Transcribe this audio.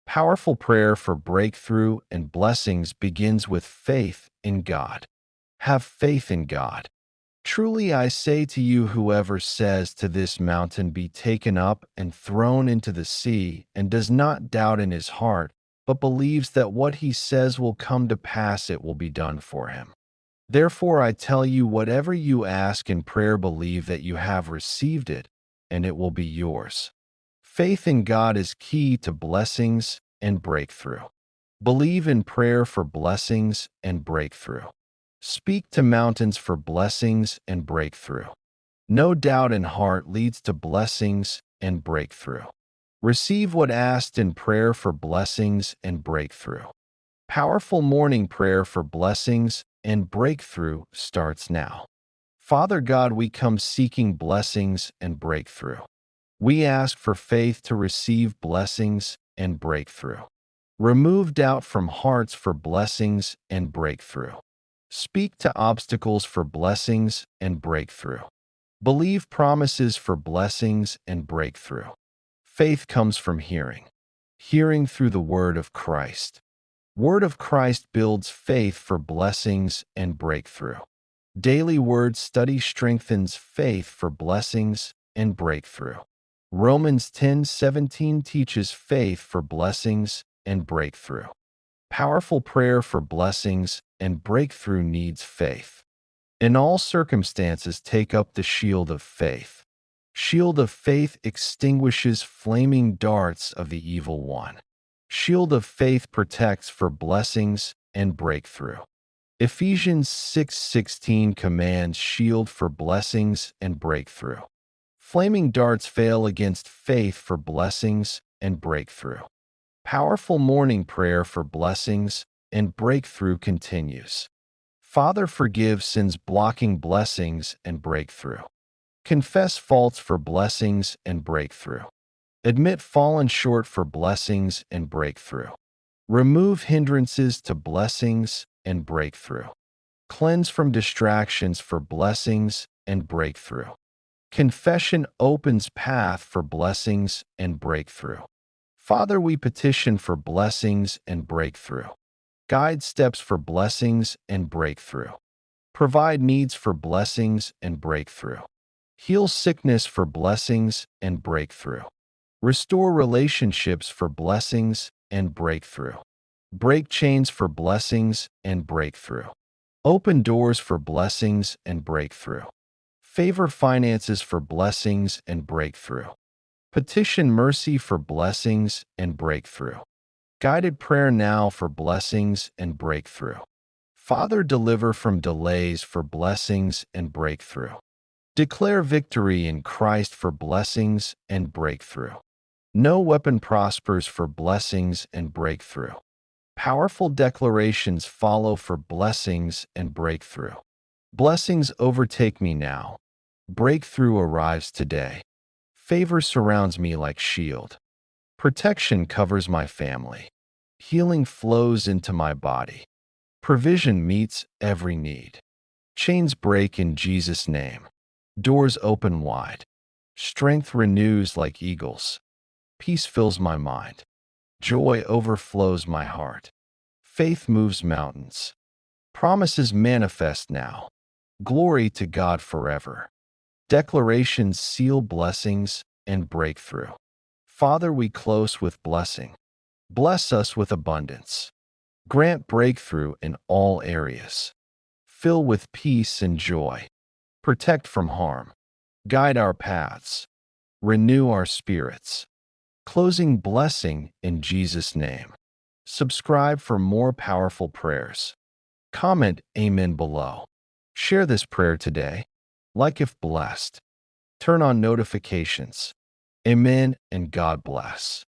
Powerful prayer for breakthrough and blessings begins with faith in God. Have faith in God. Truly I say to you, whoever says to this mountain, "Be taken up and thrown into the sea," and does not doubt in his heart, but believes that what he says will come to pass, it will be done for him. Therefore I tell you, whatever you ask in prayer, believe that you have received it, and it will be yours. Faith in God is key to blessings and breakthrough. Believe in prayer for blessings and breakthrough. Speak to mountains for blessings and breakthrough. No doubt in heart leads to blessings and breakthrough. Receive what asked in prayer for blessings and breakthrough. Powerful morning prayer for blessings and breakthrough starts now. Father God, we come seeking blessings and breakthrough. We ask for faith to receive blessings and breakthrough. Remove doubt from hearts for blessings and breakthrough. Speak to obstacles for blessings and breakthrough. Believe promises for blessings and breakthrough. Faith comes from hearing. Hearing through the word of Christ. Word of Christ builds faith for blessings and breakthrough. Daily word study strengthens faith for blessings and breakthrough. Romans 10:17 teaches faith for blessings and breakthrough. Powerful prayer for blessings and breakthrough needs faith. In all circumstances, take up the shield of faith. Shield of faith extinguishes flaming darts of the evil one. Shield of faith protects for blessings and breakthrough. Ephesians 6:16 commands shield for blessings and breakthrough. Flaming darts fail against faith for blessings and breakthrough. Powerful morning prayer for blessings and breakthrough continues. Father, forgive sins blocking blessings and breakthrough. Confess faults for blessings and breakthrough. Admit fallen short for blessings and breakthrough. Remove hindrances to blessings and breakthrough. Cleanse from distractions for blessings and breakthrough. Confession opens path for blessings and breakthrough. Father, we petition for blessings and breakthrough. Guide steps for blessings and breakthrough. Provide needs for blessings and breakthrough. Heal sickness for blessings and breakthrough. Restore relationships for blessings and breakthrough. Break chains for blessings and breakthrough. Open doors for blessings and breakthrough. Favor finances for blessings and breakthrough. Petition mercy for blessings and breakthrough. Guided prayer now for blessings and breakthrough. Father, deliver from delays for blessings and breakthrough. Declare victory in Christ for blessings and breakthrough. No weapon prospers for blessings and breakthrough. Powerful declarations follow for blessings and breakthrough. Blessings overtake me now. Breakthrough arrives today. Favor surrounds me like shield. Protection covers my family. Healing flows into my body. Provision meets every need. Chains break in Jesus' name. Doors open wide. Strength renews like eagles. Peace fills my mind. Joy overflows my heart. Faith moves mountains. Promises manifest now. Glory to God forever. Declarations seal blessings and breakthrough. Father, we close with blessing. Bless us with abundance. Grant breakthrough in all areas. Fill with peace and joy. Protect from harm. Guide our paths. Renew our spirits. Closing blessing in Jesus' name. Subscribe for more powerful prayers. Comment Amen below. Share this prayer today. Like if blessed. Turn on notifications. Amen and God bless.